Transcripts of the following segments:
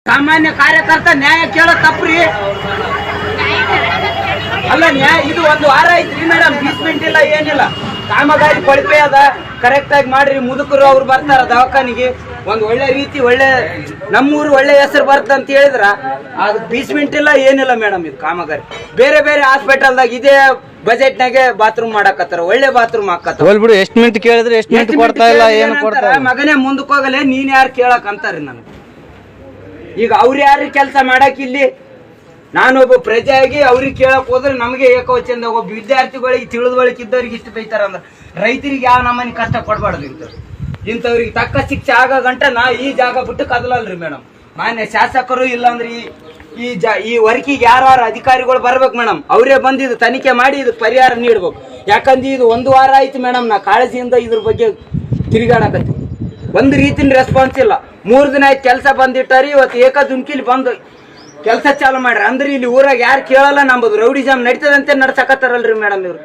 ಸಾಮಾನ್ಯ ಕಾರ್ಯಕರ್ತ ನ್ಯಾಯ ಕೇಳೋ ತಪ್ಪ್ರಿ. ಅಲ್ಲ ನ್ಯಾಯ ಇದು 1 ವಾರ ಐತ್ರಿ ಮೇಡಮ್, ಬೀಸ್ಮೆಂಟ್ ಇಲ್ಲ ಏನಿಲ್ಲ, ಕಾಮಗಾರಿ ಕೊಳಪೆ ಅದ, ಕರೆಕ್ಟ್ ಆಗಿ ಮಾಡ್ರಿ. ಮುದುಕರು ಅವ್ರು ಬರ್ತಾರ ದವಾಖಾನಿಗೆ, ಒಂದ್ ಒಳ್ಳೆ ರೀತಿ ಒಳ್ಳೆ ನಮ್ಮೂರು ಒಳ್ಳೆ ಹೆಸರು ಬರ್ತ ಅಂತ ಹೇಳಿದ್ರ ಅದು ಬೀಸ್ಮೆಂಟ್ ಇಲ್ಲ ಏನಿಲ್ಲ ಮೇಡಮ್. ಇದು ಕಾಮಗಾರಿ ಬೇರೆ ಬೇರೆ ಹಾಸ್ಪಿಟಲ್ದಾಗ ಇದೇ ಬಜೆಟ್ ನಾಗೆ ಬಾತ್ರೂಮ್ ಮಾಡಕತ್ತಾರ, ಒಳ್ಳೆ ಬಾತ್ರೂಮ್ ಹಾಕತ್ತಾರ. ಬಿಡು, ಎಸ್ಟಿಮೇಟ್ ಕೇಳಿದ್ರೆ ಎಸ್ಟಿಮೇಟ್ ಕೊಡ್ತಾ ಇಲ್ಲ, ಏನು ಕೊಡ್ತಾ ಇಲ್ಲ. ಮಗನೇ ಮುಂದಕ್ಕೆ ಹೋಗಲೇ ನೀನ್ ಯಾರು ಕೇಳಕ್ ಅಂತಾರಿ ನನಗೆ. ಈಗ ಅವ್ರ ಯಾರು ಕೆಲಸ ಮಾಡಕ್ ಇಲ್ಲಿ ನಾನೊಬ್ಬ ಪ್ರಜೆಯಾಗಿ ಅವ್ರಿಗೆ ಕೇಳಕ್ ಹೋದ್ರೆ ನಮಗೆ ಏಕವಚನದ ಒಬ್ಬ ವಿದ್ಯಾರ್ಥಿಗಳಿಗೆ ತಿಳಿದವಳಿಕೆ ಇದ್ದವ್ರಿಗೆ ಇಷ್ಟು ಬೈತಾರ ಅಂದ್ರೆ ರೈತರಿಗೆ ಯಾವ ನಮ್ಮನೆ ಕಷ್ಟ ಕೊಡ್ಬಾರ್ದು. ಇಂಥವ್ರಿಗೆ ತಕ್ಕ ಶಿಕ್ಷೆ ಆಗ ಗಂಟ ನಾ ಈ ಜಾಗ ಬಿಟ್ಟು ಕದಲಲ್ರಿ ಮೇಡಮ್. ಮಾನ್ಯ ಶಾಸಕರು ಇಲ್ಲಾಂದ್ರೆ ಈ ವರ್ಕಿಗೆ ಯಾರು ಅಧಿಕಾರಿಗಳು ಬರ್ಬೇಕು ಮೇಡಮ್, ಅವರೇ ಬಂದು ಇದು ತನಿಖೆ ಮಾಡಿ ಇದು ಪರಿಹಾರ ನೀಡ್ಬೇಕು. ಯಾಕಂದ್ರೆ ಇದು 1 ವಾರ ಆಯ್ತು ಮೇಡಮ್, ನಾ ಕಾಳಜಿಯಿಂದ ಇದ್ರ ಬಗ್ಗೆ ತಿರುಗಾಡಕತ್ತೀವಿ. ಒಂದು ರೀತಿನ ರೆಸ್ಪಾನ್ಸ್ ಇಲ್ಲ. 3 ದಿನ ಆಯ್ತು ಕೆಲಸ ಬಂದಿಟ್ಟಾರಿ, ಇವತ್ತು ಏಕದುಮ್ಕಿಲಿ ಬಂದು ಕೆಲಸ ಚಾಲು ಮಾಡ್ರಿ. ಅಂದ್ರೆ ಇಲ್ಲಿ ಊರಾಗ ಯಾರು ಕೇಳಲ್ಲ ನಂಬುದು, ರೌಡಿಜಾಮ್ ನಡೀತದಂತೆ ನಡ್ಸಕತ್ತಾರಲ್ರಿ ಮೇಡಮ್ ಇವ್ರು.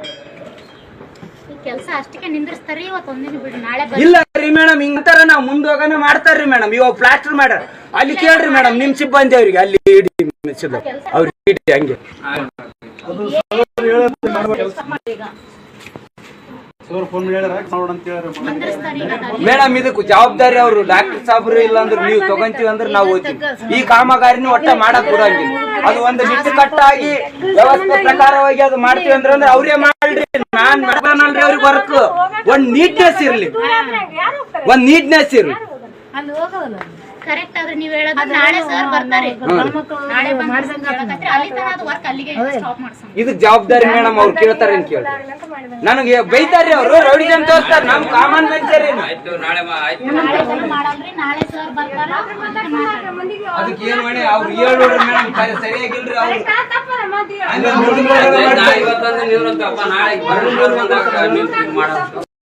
ಇಲ್ಲ ರೀ ಮೇಡಮ್, ಹಿಂಗಂತಾರ ನಾವು ಮುಂದೋಗನ ಮಾಡ್ತಾರ್ರಿ ಮೇಡಮ್. ಇವಾಗ ಪ್ಲಾಸ್ಟರ್ ಮಾಡ್ಯಾರ, ಅಲ್ಲಿ ಕೇಳ್ರಿ ಮೇಡಮ್ ನಿಮ್ ಸಿಬ್ಬಂದಿ ಅವ್ರಿಗೆ, ಅಲ್ಲಿ ಅವ್ರಿಗೆ ಹಂಗೆ ಮೇಡಮ್. ಇದಕ್ಕೆ ಜವಾಬ್ದಾರಿ ಅವರು ಡಾಕ್ಟರ್ ಸಾಬ್ರು ಇಲ್ಲಾಂದ್ರೆ ನೀವು ತಗೊಂತೀವಿ ಅಂದ್ರೆ ನಾವು ಹೋಗ್ತೀವಿ. ಈ ಕಾಮಗಾರಿನ ಒಟ್ಟ ಮಾಡಕ್ ಕೊಡಂಗಿಲ್ಲ. ಅದು ಒಂದು ನಿಟ್ಟುಕಟ್ಟಾಗಿ ವ್ಯವಸ್ಥೆ ಪ್ರಕಾರವಾಗಿ ಅದು ಮಾಡ್ತೀವಿ ಅಂದ್ರೆ ಅವ್ರೇ ಮಾಡ್ರಿ. ನಾನ್ ಮಾಡ್ತಾನಲ್ರಿ ಅವ್ರಿಗೆ ವರ್ಕ್. ಒಂದ್ ನೀಟ್ನೆಸ್ ಇರ್ಲಿ, ಒಂದ್ ನೀಟ್ನೆಸ್ ಇರ್ಲಿ. ಕರೆಕ್ಟ್ ಆದ್ರೆ ನೀವ್ ಹೇಳೋದು ನಾಳೆ ಸರ್ ಬರ್ತಾರೆ, ನಾಳೆ ಇದು ಜವಾಬ್ದಾರಿ ಮೇಡಮ್. ಅವ್ರು ಕೇಳ್ತಾರೆ ಅಂತ ಕೇಳಿ ನನಗೆ ಬೈತಾರ್ರಿ ಅವರು, ರೌಡಿಜಮ್ ತೋರಿಸ್ತಾರ. ನಮ್ ಕಾಮನ್ ಮೆನ್ಸರಿ ಅದಕ್ಕೆ ಏನ್ ಮಾಡಿ ಅವ್ರು ಹೇಳೋಡ್ರಿ ಮೇಡಮ್, ಸರಿಯಾಗಿಲ್ರಿ ಅವ್ರು.